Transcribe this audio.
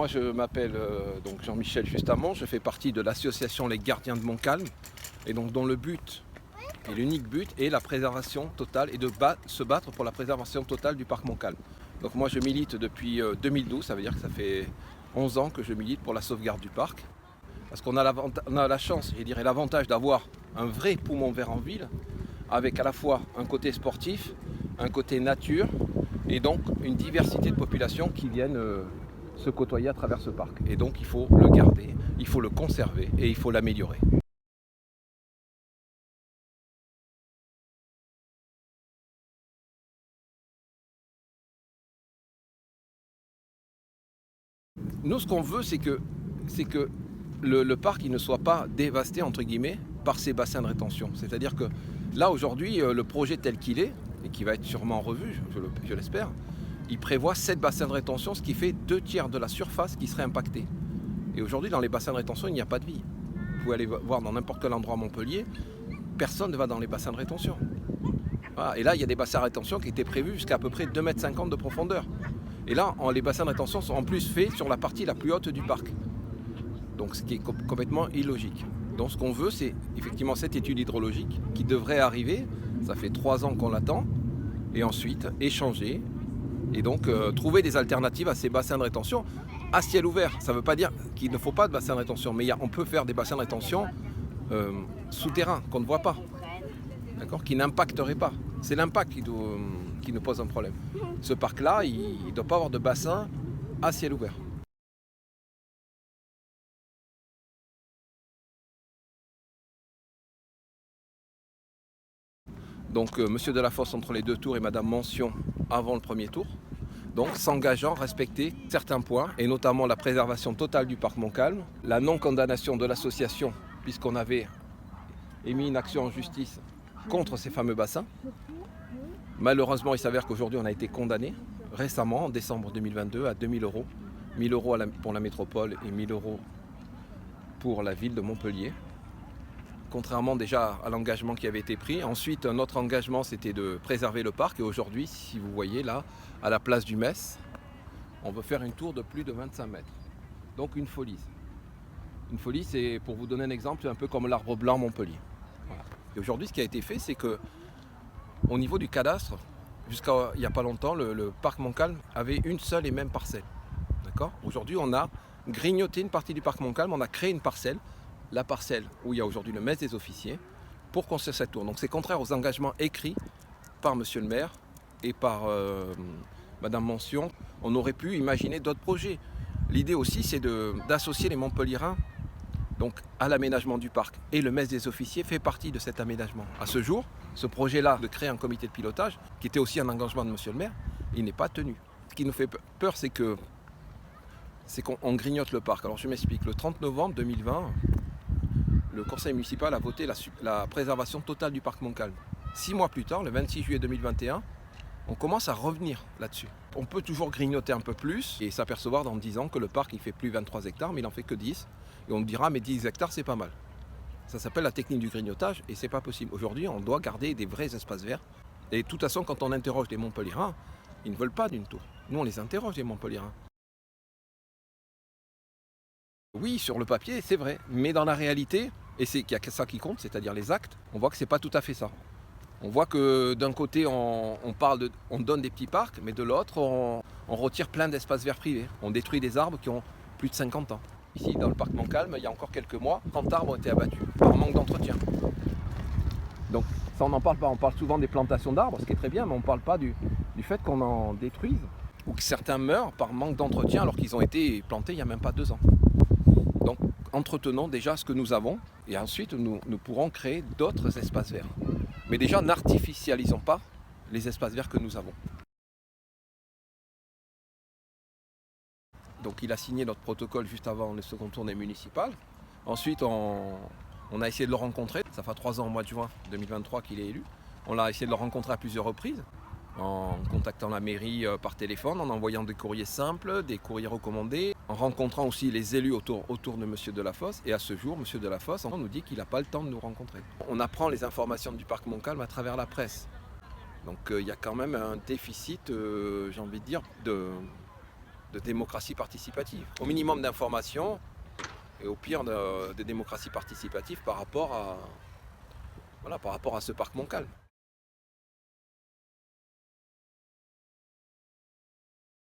Moi, je m'appelle donc Jean-Michel Justamont, je fais partie de l'association Les Gardiens de Montcalm, et donc dont le but, et l'unique but, est la préservation totale et de se battre pour la préservation totale du parc Montcalm. Donc moi, je milite depuis 2012, ça veut dire que ça fait 11 ans que je milite pour la sauvegarde du parc, parce qu'on a la chance, je dirais l'avantage d'avoir un vrai poumon vert en ville, avec à la fois un côté sportif, un côté nature, et donc une diversité de populations qui viennent se côtoyer à travers ce parc. Et donc il faut le garder, il faut le conserver et il faut l'améliorer. Nous, ce qu'on veut, c'est que le parc il ne soit pas dévasté, entre guillemets, par ces bassins de rétention. C'est-à-dire que là, aujourd'hui, le projet tel qu'il est, et qui va être sûrement revu, je l'espère, il prévoit 7 bassins de rétention, ce qui fait 2/3 de la surface qui serait impactée. Et aujourd'hui, dans les bassins de rétention, il n'y a pas de vie. Vous pouvez aller voir dans n'importe quel endroit à Montpellier, personne ne va dans les bassins de rétention. Voilà. Et là, il y a des bassins de rétention qui étaient prévus jusqu'à peu près 2,50 m de profondeur. Et là, les bassins de rétention sont en plus faits sur la partie la plus haute du parc. Donc ce qui est complètement illogique. Donc ce qu'on veut, c'est effectivement cette étude hydrologique qui devrait arriver, ça fait 3 ans qu'on l'attend, et ensuite échanger, et donc trouver des alternatives à ces bassins de rétention à ciel ouvert. Ça ne veut pas dire qu'il ne faut pas de bassins de rétention, mais on peut faire des bassins de rétention souterrains, qu'on ne voit pas, d'accord, qui n'impacteraient pas. C'est l'impact qui nous pose un problème. Ce parc-là, il ne doit pas avoir de bassin à ciel ouvert. Donc Monsieur Delafosse entre les 2 tours et Madame Mention avant le premier tour. Donc s'engageant à respecter certains points, et notamment la préservation totale du parc Montcalm, la non-condamnation de l'association, puisqu'on avait émis une action en justice contre ces fameux bassins. Malheureusement, il s'avère qu'aujourd'hui on a été condamné récemment, en décembre 2022, à 2 000 €. 1 000 € pour la métropole et 1 000 € pour la ville de Montpellier. Contrairement déjà à l'engagement qui avait été pris. Ensuite, un autre engagement, c'était de préserver le parc. Et aujourd'hui, si vous voyez là, à la place du Metz, on veut faire une tour de plus de 25 mètres. Donc une folie. Une folie, c'est, pour vous donner un exemple, c'est un peu comme l'Arbre Blanc Montpellier. Voilà. Et aujourd'hui, ce qui a été fait, c'est que au niveau du cadastre, jusqu'à il n'y a pas longtemps, le parc Montcalm avait une seule et même parcelle. D'accord ? Aujourd'hui, on a grignoté une partie du parc Montcalm, on a créé une parcelle, la parcelle où il y a aujourd'hui le Metz des officiers, pour construire cette tour. Donc c'est contraire aux engagements écrits par Monsieur le maire et par Madame Mention. On aurait pu imaginer d'autres projets. L'idée aussi, c'est d'associer les Montpelliérains donc, à l'aménagement du parc. Et le Metz des officiers fait partie de cet aménagement. À ce jour, ce projet-là de créer un comité de pilotage, qui était aussi un engagement de Monsieur le maire, il n'est pas tenu. Ce qui nous fait peur, c'est qu'on grignote le parc. Alors je m'explique. Le 30 novembre 2020, le conseil municipal a voté la préservation totale du parc Montcalm. 6 mois plus tard, le 26 juillet 2021, on commence à revenir là-dessus. On peut toujours grignoter un peu plus et s'apercevoir dans 10 ans que le parc il fait plus 23 hectares, mais il en fait que 10. Et on dira, mais 10 hectares, c'est pas mal. Ça s'appelle la technique du grignotage et c'est pas possible. Aujourd'hui, on doit garder des vrais espaces verts. Et de toute façon, quand on interroge les Montpelliérains, ils ne veulent pas d'une tour. Nous, on les interroge, les Montpelliérains. Oui, sur le papier, c'est vrai. Mais dans la réalité, et c'est qu'il y a ça qui compte, c'est-à-dire les actes, on voit que c'est pas tout à fait ça. On voit que d'un côté, on donne des petits parcs, mais de l'autre, on retire plein d'espaces verts privés. On détruit des arbres qui ont plus de 50 ans. Ici, dans le parc Montcalm, il y a encore quelques mois, 30 arbres ont été abattus par manque d'entretien. Donc ça, on n'en parle pas. On parle souvent des plantations d'arbres, ce qui est très bien, mais on ne parle pas du fait qu'on en détruise ou que certains meurent par manque d'entretien alors qu'ils ont été plantés il n'y a même pas 2 ans. Donc entretenons déjà ce que nous avons et ensuite nous pourrons créer d'autres espaces verts. Mais déjà n'artificialisons pas les espaces verts que nous avons. Donc il a signé notre protocole juste avant le second tournée municipal. Ensuite on a essayé de le rencontrer. Ça fait 3 ans au mois de juin 2023 qu'il est élu. On a essayé de le rencontrer à plusieurs reprises, en contactant la mairie par téléphone, en envoyant des courriers simples, des courriers recommandés, en rencontrant aussi les élus autour de M. Delafosse. Et à ce jour, M. Delafosse nous dit qu'il n'a pas le temps de nous rencontrer. On apprend les informations du parc Montcalm à travers la presse. Donc il y a quand même un déficit, j'ai envie de dire, de démocratie participative. Au minimum d'informations et au pire de démocratie participative par rapport à ce parc Montcalm.